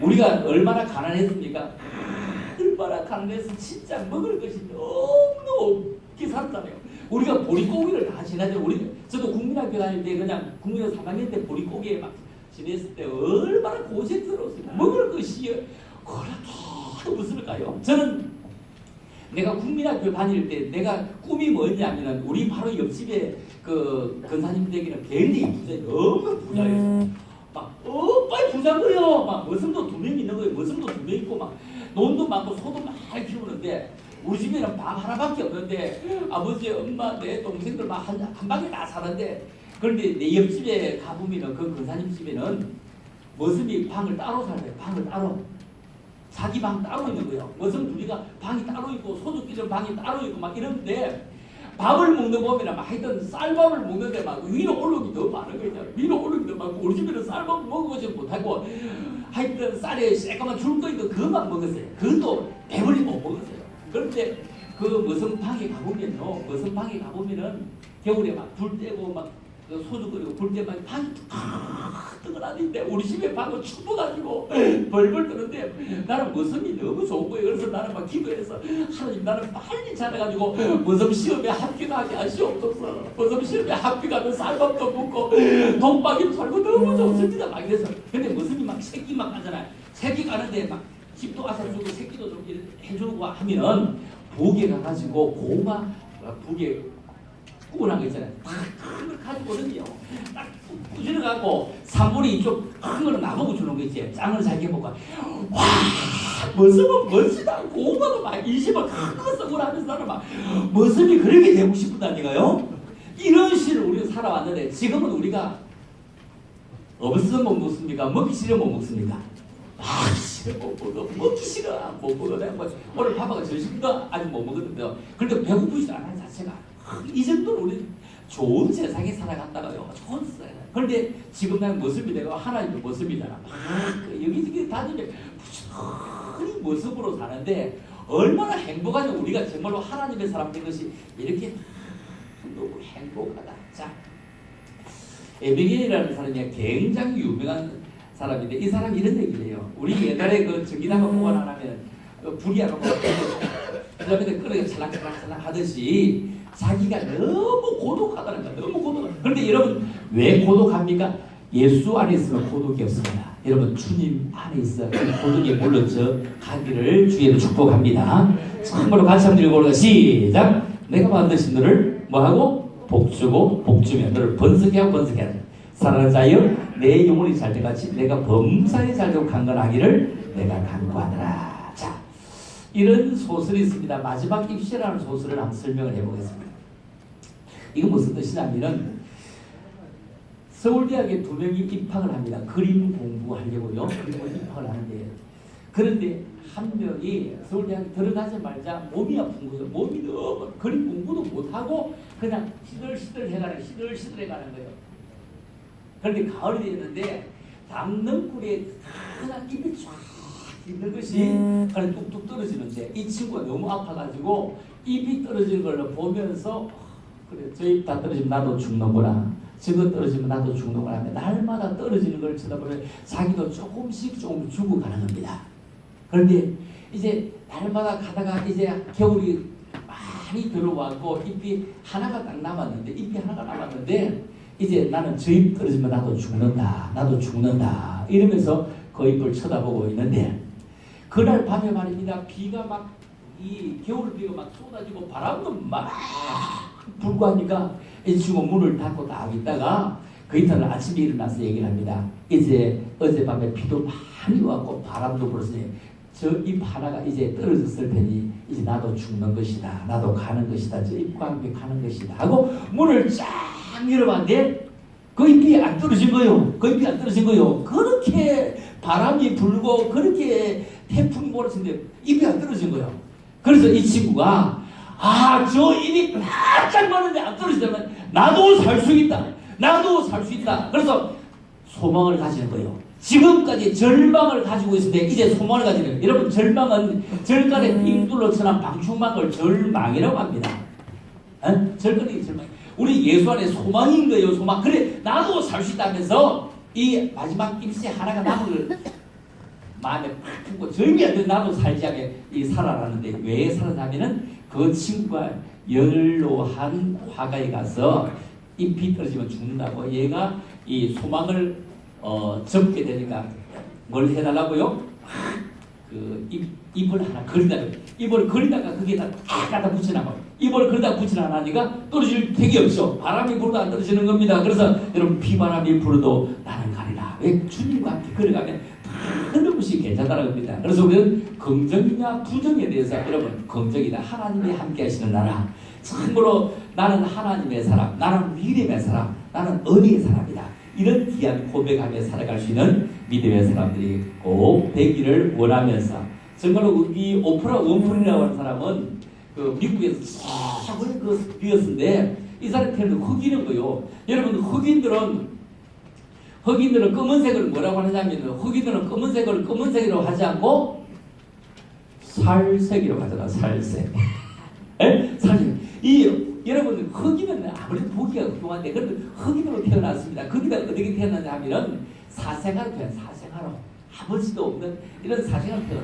우리가 얼마나 가난했습니까? 얼마나 가난해서 진짜 먹을 것이 너무 없게 살았잖아요. 우리가 보릿고기를 다 지나죠. 저도 국민학교 다닐 때 그냥 국민학교 3학년 때 보릿고기에 막 지냈을 때 얼마나 고생스러웠어요. 먹을 것이 그렇게 없을까요? 저는 내가 국민학교 다닐 때 내가 꿈이 뭐였냐면은 우리 바로 옆집에 그 근사님 댁에는 굉장히 부자, 너무 부자였어요. 막 빨리 부자거려. 막 머슴도 2명 있는 거예요. 머슴도 2명 있고 막 논도 많고 소도 많이 키우는데 우리 집에는 방 하나밖에 없는데 아버지, 엄마, 내 동생들 막 한 방에 다 사는데 그런데 내 옆집에 가보면은 그 근사님 집에는 머슴이 방을 따로 살아요. 방을 따로. 자기 방 따로 있는 거예요. 머슴 둘이가 방이 따로 있고 소주끼리는 방이 따로 있고 막 이런데 밥을 먹는 보면 막 하여튼 쌀밥을 먹는데 막 위로 올라오기 더 많은 거죠. 위로 올라오기 더 많고 우리 집에는 쌀밥 먹어보지 못하고 하여튼 쌀에 새까만 줄거 있는 그것만 먹었어요. 그것도 배불리 못 먹었어요. 그런데 그 머슴 방에 가보면요. 머슴 방에 가보면은 겨울에 막 불 떼고 막 소주 끓이고 불 때만 방이 뜨거나는데 우리 집에 방은 춥어가지고 벌벌 뜨는데 나는 머슴이 너무 좋은 거예요. 그래서 나는 막 기도해서 하나님 나는 빨리 자라가지고 머슴 시험에 합격하게 하시옵소서. 머슴 시험에 합격하면 쌀밥도 먹고 돈박이도 살고 너무 좋습니다. 막 이래서 근데 머슴이 막 새끼 막 가잖아요. 새끼 가는데 막 집도 아사주고 새끼도 좀 해주고 하면은 부엌에 가가지고 고마 부엌에 꾸어난 거 있잖아요. 탁큰걸 가지고는요. 딱 꾸질러갖고 3분의 2쪽 큰 거는 나보고 주는 거 있지. 짱을 잘 해볼까. 와, 머슴은 멋지다. 고마도 막 20원 큰거 쓰고 하면서 나는 막 머슴이 그렇게 되고 싶다니까요. 이런 시를 우리가 살아왔는데 지금은 우리가 없으면 못 먹습니까? 먹기 싫으면 못 먹습니까? 싫어 못 먹어. 먹기 싫어 못 먹어. 내가 뭐 오늘 파파가 저녁인가 아직 못 먹었는데요. 그런데 배고프지 않아요 자체가. 이 정도로 우리 좋은 세상에 살아갔다가요. 좋은 세상. 그런데 지금 난 모습이 내가 하나님의 모습이잖아. 여기저기 다니면 부지런히 모습으로 사는데 얼마나 행복하냐. 우리가 정말로 하나님의 사람 된 것이 이렇게 너무 행복하다. 자, 에비게일이라는 사람이 굉장히 유명한 사람인데 이 사람이 이런 얘기를 해요. 우리 옛날에 그 전기나무 보관 안 하면 불이 안 오고 그다음에 끓여 찰랑찰랑 하듯이 자기가 너무 고독하다는 거야. 너무 고독. 그런데 여러분 왜 고독합니까? 예수 안에 있으면 고독이 없습니다. 여러분 주님 안에 있어 고독에 물러져 가기를 주의로 축복합니다. 참으로 같이 한번 읽어볼까? 시작. 내가 만드신 너를 뭐하고? 복주고 복주며 너를 번성케 하고 번성케 하라. 사랑하는 자여 내 영혼이 잘 때같이 내가 범사에 잘되고 강건하기를 내가 간구하노라. 자, 이런 소설이 있습니다. 마지막 입시라는 소설을 한번 설명을 해보겠습니다. 이건 무슨 뜻이냐면은 서울대학에 2명이 입학을 합니다. 그림 공부하려고요. 그림을 입학을 하는데 그런데 한 명이 서울대학에 들어가자마자 몸이 아픈 거예요. 몸이 너무 그림 공부도 못하고 그냥 시들시들 해가는 거예요. 그런데 가을이 됐는데 담능꿀에 그냥 잎이 쫙 있는 것이 그냥 뚝뚝 떨어지는데 이 친구가 너무 아파가지고 잎이 떨어지는 걸 보면서 그래 저 잎 다 떨어지면 나도 죽는구나. 저거 떨어지면 나도 죽는구나 하는데 날마다 떨어지는 걸 쳐다보면 자기도 조금씩 죽어가는 겁니다. 그런데 이제 날마다 가다가 이제 겨울이 많이 들어왔고 잎이 하나가 딱 남았는데 이제 나는 저 잎 떨어지면 나도 죽는다 이러면서 그 잎을 쳐다보고 있는데 그날 밤에 말입니다. 비가 막 이 겨울비가 막 쏟아지고 바람도 막 불고 하니까 이 친구 문을 닫고 딱 있다가 그 이튿날 아침에 일어나서 얘기를 합니다. 이제 어젯밤에 비도 많이 왔고 바람도 불었으니 저 잎 하나가 이제 떨어졌을 테니 이제 나도 죽는 것이다. 나도 가는 것이다. 저 잎과 함께 가는 것이다. 하고 문을 쫙 열어봤는데 그 잎이 안 떨어진 거요. 그렇게 바람이 불고 그렇게 태풍이 몰아치는데 입이 안 떨어진 거예요. 그래서 이 친구가 저 입이 바짝 맞는데 안 떨어지면 나도 살 수 있다. 나도 살 수 있다. 그래서 소망을 가지는 거예요. 지금까지 절망을 가지고 있는데 이제 소망을 가지는 거예요. 여러분 절망은 절간에 빙둘러쳐난 방충망을 절망이라고 합니다. 절간이 절망. 우리 예수 안에 소망인 거예요. 소망. 그래 나도 살 수 있다면서 이 마지막 일세 하나가 남을 마음에 팍 품고 절기한테 나도 살지 않게 살아라는데 왜 살아나면은 그 친구가 연로한 화가에 가서 잎이 떨어지면 죽는다고 얘가 이 소망을 접게 되니까 뭘 해달라고요? 잎을 하나 그리다가 잎을 그리다가 거기에다 갖다 붙여놔봐. 잎을 그리다가 붙여놔니까 떨어질 택이 없어. 바람이 불어도 안 떨어지는 겁니다. 그래서 여러분 비바람이 불어도 나는 가리라. 왜 주님과 함께 걸어가면 흐름없이 괜찮다는 겁니다. 그래서 우리는 긍정이냐 부정에 대해서 여러분 긍정이다. 하나님이 함께 하시는 나라. 참으로 나는 하나님의 사람, 나는 믿음의 사람, 나는 은혜의 사람이다. 이런 귀한 고백하며 살아갈 수 있는 믿음의 사람들이 꼭 되기를 원하면서 정말로 이 오프라 윈프리라고 하는 사람은 그 미국에서 최고의 그 비었는데 이 사람이 태어난 흑인인 거요. 여러분 흑인들은 검은색을 뭐라고 하냐면 흑인들은 검은색을 검은색이라고 하지 않고 살색이라고 하잖아. 살색. 살색. 여러분 흑인은 아무리 보기가 훌륭한데 그래도 흑인으로 태어났습니다. 거기다 어떻게 태어났냐 하면은 사생아로 태어난 사생아로 아버지도 없는 이런 사생아로 태어나.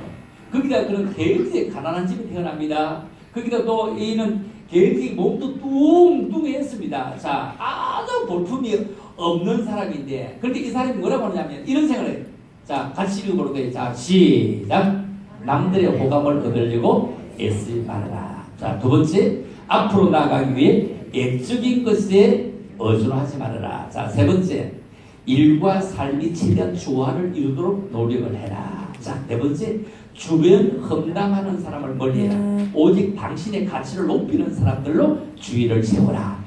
거기다 그런 굉장히 가난한 집에 태어납니다. 거기다 또 이는 굉장히 몸도 뚱뚱했습니다. 자, 아주 볼품이 없는 사람인데 그런데 이 사람이 뭐라고 하냐면 이런 생각을 해요. 자, 같이 읽어볼게요. 자, 시작. 남들의 호감을 얻으려고 애쓰지 말아라. 자, 두 번째. 앞으로 나아가기 위해 애적인 것에 의존하지 말아라. 자, 세 번째. 일과 삶이 최대한 조화를 이루도록 노력을 해라. 자, 네 번째. 주변 험담하는 사람을 멀리해라. 오직 당신의 가치를 높이는 사람들로 주의를 세워라.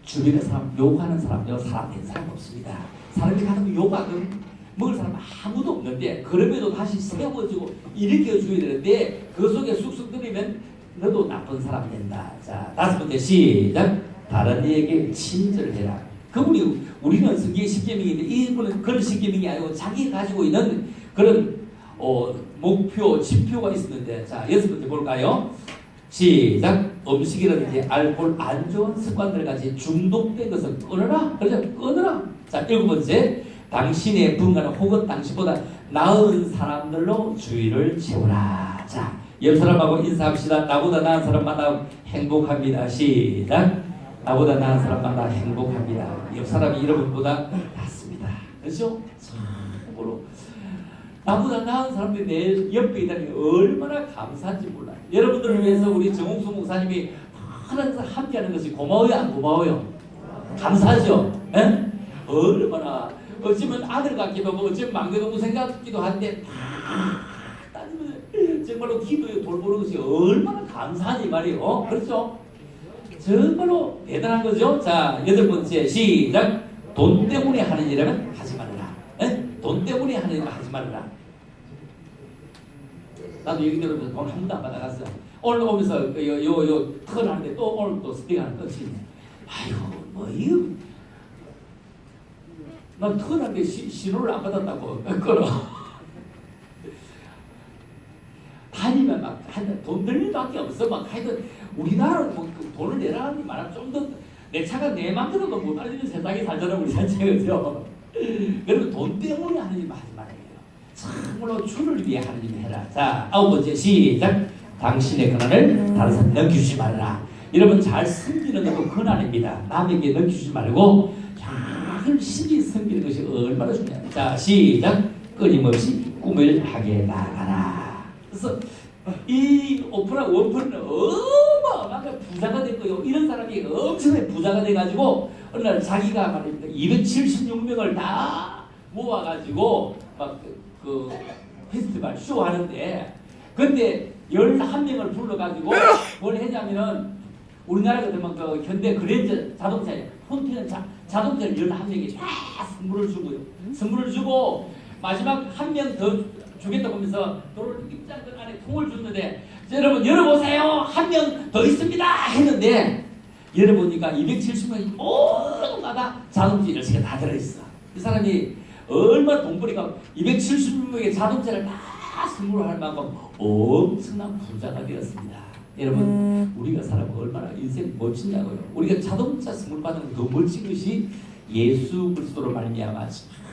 주변에 사람 욕하는 사람 된 사람 없습니다. 사람이 가는 욕하든 먹을 사람 아무도 없는데 그럼에도 다시 세워지고 일으켜줘야 되는데 그 속에 쑥쑥 들이면 너도 나쁜 사람 된다. 자, 다섯 번째 시작. 다른 이에게 친절해라. 그분이 우리는 성경 십계명인데 이분은 그런 십계명이 아니고 자기 가지고 있는 그런 목표, 지표가 있었는데 자, 여섯 번째 볼까요? 시작. 음식이라든지 알코올 안 좋은 습관들 같이 중독된 것을 끊어라. 그렇죠? 끊어라. 자, 일곱 번째. 당신의 분간은 혹은 당신보다 나은 사람들로 주의를 채우라. 자, 옆 사람하고 인사합시다. 나보다 나은 사람 만나면 행복합니다. 시작. 나보다 나은 사람 만나 행복합니다. 옆 사람이 여러분보다 낫습니다. 그렇죠? 참고로 나보다 나은 사람들이 내 옆에 있다는 게 얼마나 감사한지 몰라요. 여러분들을 위해서 우리 정홍수 목사님이 항상 함께하는 것이 고마워요, 안 고마워요? 감사하죠. 에? 얼마나 어쩌면 아들 같기도 하고 어쩌면 막내 동생 같기도 한데 정말로 기도에 돌보는 것이 얼마나 감사하니 말이에요. 그렇죠? 정말로 대단한 거죠. 자, 여덟 번째 시작. 돈 때문에 하는 일이라면 하지 말아라. 에? 돈 때문에 하는 일이라면 하지 말아라. 나도 얘기 들으면서 돈 한 번도 안 받아갔어. 오늘 오면서 턴 하는데 또 오늘 또 스틱 하나 끝이네. 아이고 뭐 이거 난 턴 하는데 신호를 안 받았다고 끌어. 다니면 막 돈 들 일밖에 없어. 막 하여튼 우리나라는 뭐 돈을 내라는 말하면 좀 더 내 차가 내 맘대로도 못 알리는 세상에 살잖아 우리 자체가. 그죠? 여러분 돈 때문에 하는 일 하지 말아요. 참으로 주를 위해 하는 일을 해라. 자, 아홉 번째 시작. 당신의 권한을 다른 사람에 넘기주지 말아라. 여러분 잘 섬기는 것도 권한입니다. 남에게 넘기주지 말고 열심히 섬기는 것이 얼마나 중요합니다. 자, 시작. 끊임없이 꿈을 하게 나가라. 그래서 이 오프라 윈프리는 어마어마하게 부자가 됐고요. 이런 사람이 엄청나게 부자가 돼가지고 어느 날 자기가 말입니다. 276명을 다 모아가지고 막 그 페스티벌 쇼 하는데 근데 11명을 불러가지고 뭘 했냐면은 우리나라 같으면 그 현대 그랜저 자동차에 폰티는 자동차를 11명이 다 선물을 주고요. 선물을 주고 마지막 한 명 더 주겠다고 하면서 돌을 입장들 안에 통을 줬는데 여러분 열어보세요. 한 명 더 있습니다 했는데 열어보니까 270명이 모두마다 자동차 열쇠가 다 들어있어. 이 사람이 얼마나 돈벌이가 270명의 자동차를 다 선물할 만큼 엄청난 부자가 되었습니다. 여러분 우리가 살아보면 얼마나 인생 멋지냐고요. 우리가 자동차 선물 받는 더 멋진 것이 예수 그리스도로 말미암아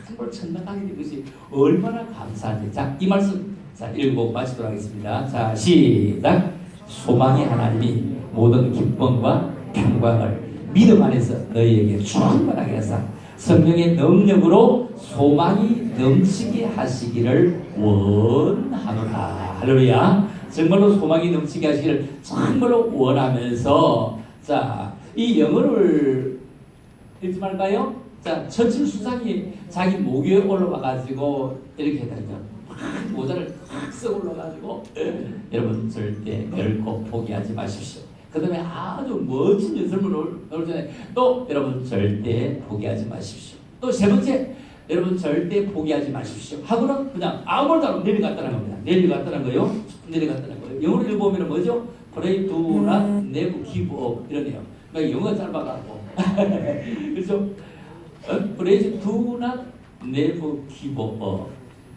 정말 천당 가게 된 것이 얼마나 감사한지. 자, 이 말씀 자 읽고 마치도록 하겠습니다. 자, 시작. 소망의 하나님이 모든 기쁨과 평강을 믿음 안에서 너희에게 충만하게 하사 성령의 능력으로 소망이 넘치게 하시기를 원하노라. 할렐루야. 정말로 소망이 넘치게 하시기를 정말로 원하면서 자, 이 영어를 읽지 말까요? 자, 처칠 수상이 자기 목 위에 올라와가지고 이렇게 했다니까 모자를 탁 써 올라가지고 여러분 절대 결코 포기하지 마십시오. 그 다음에 아주 멋진 연설문을 나올 전에 또 여러분 절대 포기하지 마십시오. 또 세 번째 여러분 절대 포기하지 마십시오. 하고는 그냥 아무것도 안 하고 내려갔다는 겁니다. 내려갔다는 거요. 내려갔다는 거예요. 영어로 읽어보면 뭐죠? Pray do not never give up 이러네요. 그러니까 영어가 짧아가지고 그래서 Pray do not never give up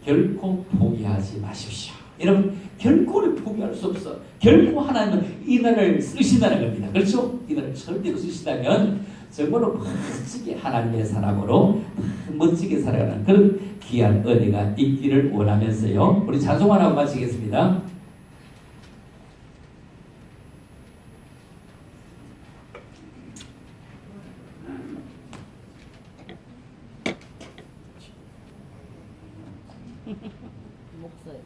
결코 포기하지 마십시오. 여러분 결코 포기할 수 없어. 결코 하나님은 이 나라를 쓰신다는 겁니다. 그렇죠? 이 나라를 절대로 쓰신다면 정말로 멋지게 하나님의 사람으로 멋지게 살아가는 그런 귀한 은혜가 있기를 원하면서요. 우리 찬송하고 마치겠습니다. 목소리.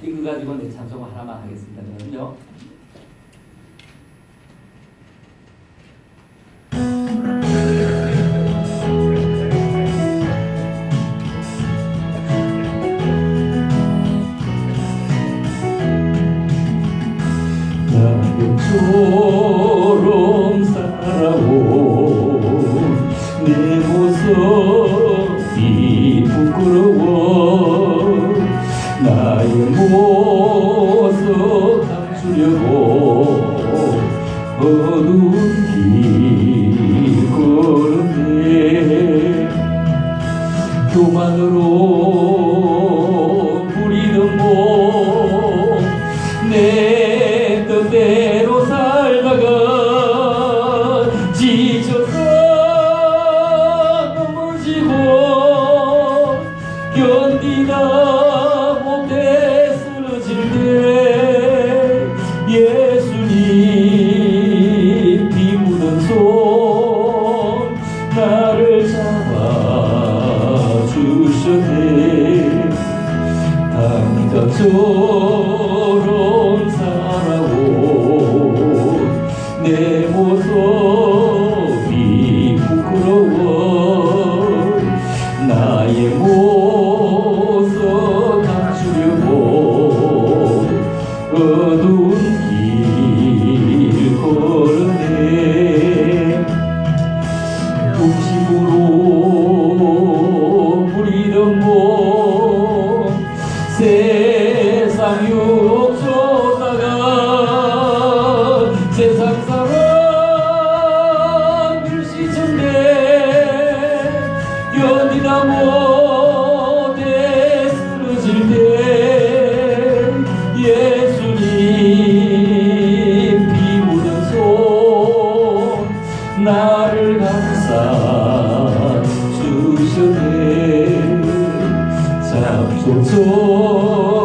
이거 가지고 내 찬송 하나만 하겠습니다. 그럼요. 나처럼 살아온 내 모습이 부끄러워 나의 모습 감추려고 어두운 길 걸었네. 교만으로 부리던 몸내 뜻대로 살다가 지쳐서 넘어지고 견디다 못해 쓰러질 때 예수님 피 묻은 손 나를 잡아주셨네. 당자처럼 살아온 내 모습이 부끄러워 나의 모습 감추려고 어두운 길 걸었네. 중심으로 부리던 몸 세상 욕조다가 세상 사람 일시천대 견디다 못해 쓰러질 때 예수님 피 묻은 손 나를 감싸 주셨네.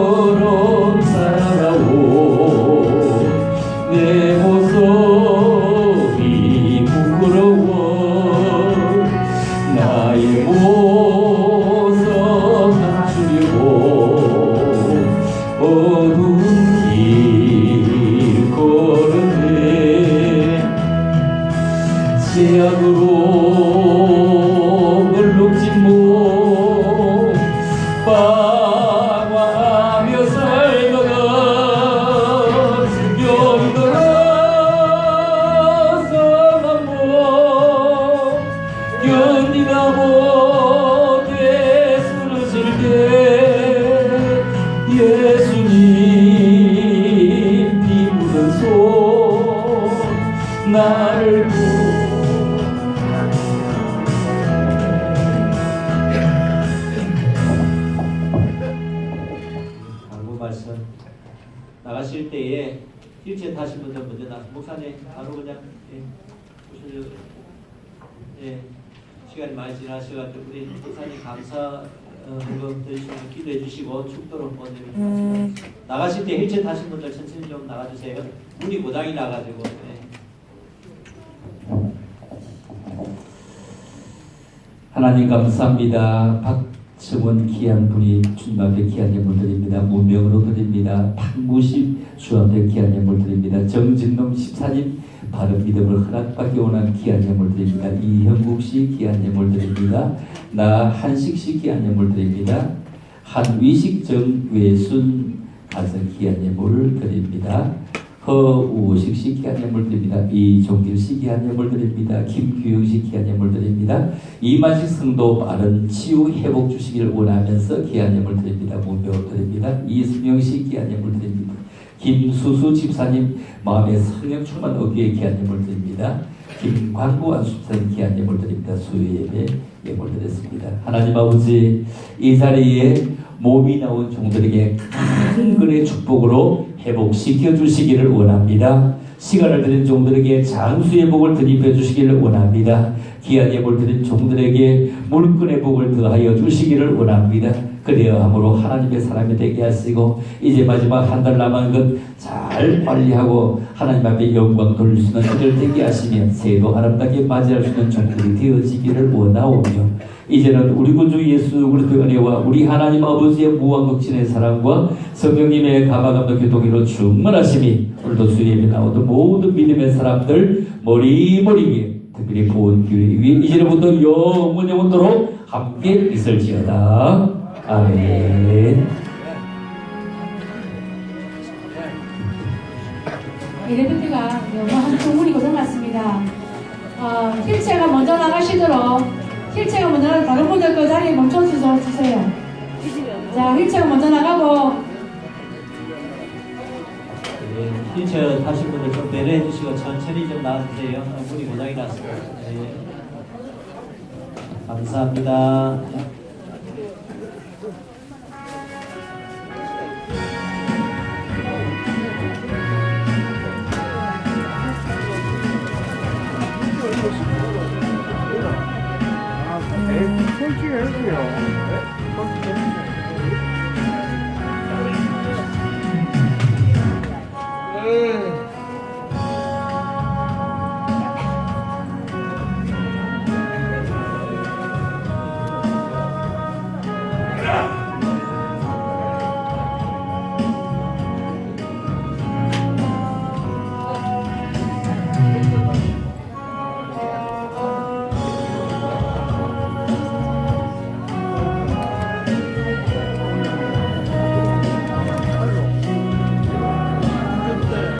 잡초처럼 살아온 내 모습이 부끄러워 나의 모습 감추려고 어두운 길 걸었네. 제약으로 얼룩진 몸 방황하며 살다가 여기 돌아서 나를 강구 말씀 나가실 때에 휠체어 타신 분들 먼저 나 목사님 바로 그냥 오셔서 시간이 많이 지나셔가지고 우리 목사님 감사 헌금 드리시면 기도해 주시고 축도로 보내면 나가실 때 휠체어 타신 분들 천천히 좀 나가주세요. 문이 무당이 나가지고. 하나님 감사합니다. 박정원 귀한 분이 주님 앞에 귀한 예물 드립니다. 문명으로 드립니다. 박무십 주 앞에 귀한 예물 드립니다. 정진동 집사님 바른 믿음을 허락받기 원하는 귀한 예물 드립니다. 이형국 씨 귀한 예물 드립니다. 나 한식 씨 귀한 예물 드립니다. 한위식 정외순 가정 귀한 예물을 드립니다. 허우식 씨 귀한 예물 드립니다. 이종길 씨 귀한 예물 드립니다. 김규영 씨 귀한 예물 드립니다. 이만식 성도 빠른 치유 회복 주시기를 원하면서 귀한 예물 드립니다. 문병 드립니다. 이승영 씨 귀한 예물 드립니다. 김수수 집사님 마음의 성령 충만 얻기에 귀한 예물 드립니다. 김광구 안수사님 귀한 예물 드립니다. 수요예배 예물 드렸습니다. 하나님 아버지 이 자리에 몸이 나온 종들에게 큰 근의 축복으로 회복시켜 주시기를 원합니다. 시간을 드린 종들에게 장수의 복을 드립해 주시기를 원합니다. 귀한 예물 드린 종들에게 물끈의 복을 더하여 주시기를 원합니다. 그리하 함으로 하나님의 사람이 되게 하시고 이제 마지막 한 달 남은 것 잘 관리하고 하나님 앞에 영광 돌릴 수 있는 그들 되게 하시며 새해도 아름답게 맞이할 수 있는 종들이 되어지기를 원하오며 이제는 우리 구주 예수 그리스도의 은혜와 우리 하나님 아버지의 무한극진의 사랑과 성령님의 가마감도 교통으로 충만하심이 오늘도 수예배 나오던 모든 믿음의 사람들 머리머리 위에 특별히 보은교회 위에 이제부터 영원토록 함께 있을지어다. 아멘. 예배드가 너무 한 주문이 고생 많습니다. 휠체어가 먼저 나가시도록 휠체어가 먼저 나가서 다른 분들 그 자리에 멈춰주세요. 자, 휠체어가 먼저 나가고 휠체어 타신 분들 좀 내려해 주시고 천천히 좀 나와주세요. 문이 고장이 났습니다. 감사합니다. 솔직히 해주세요.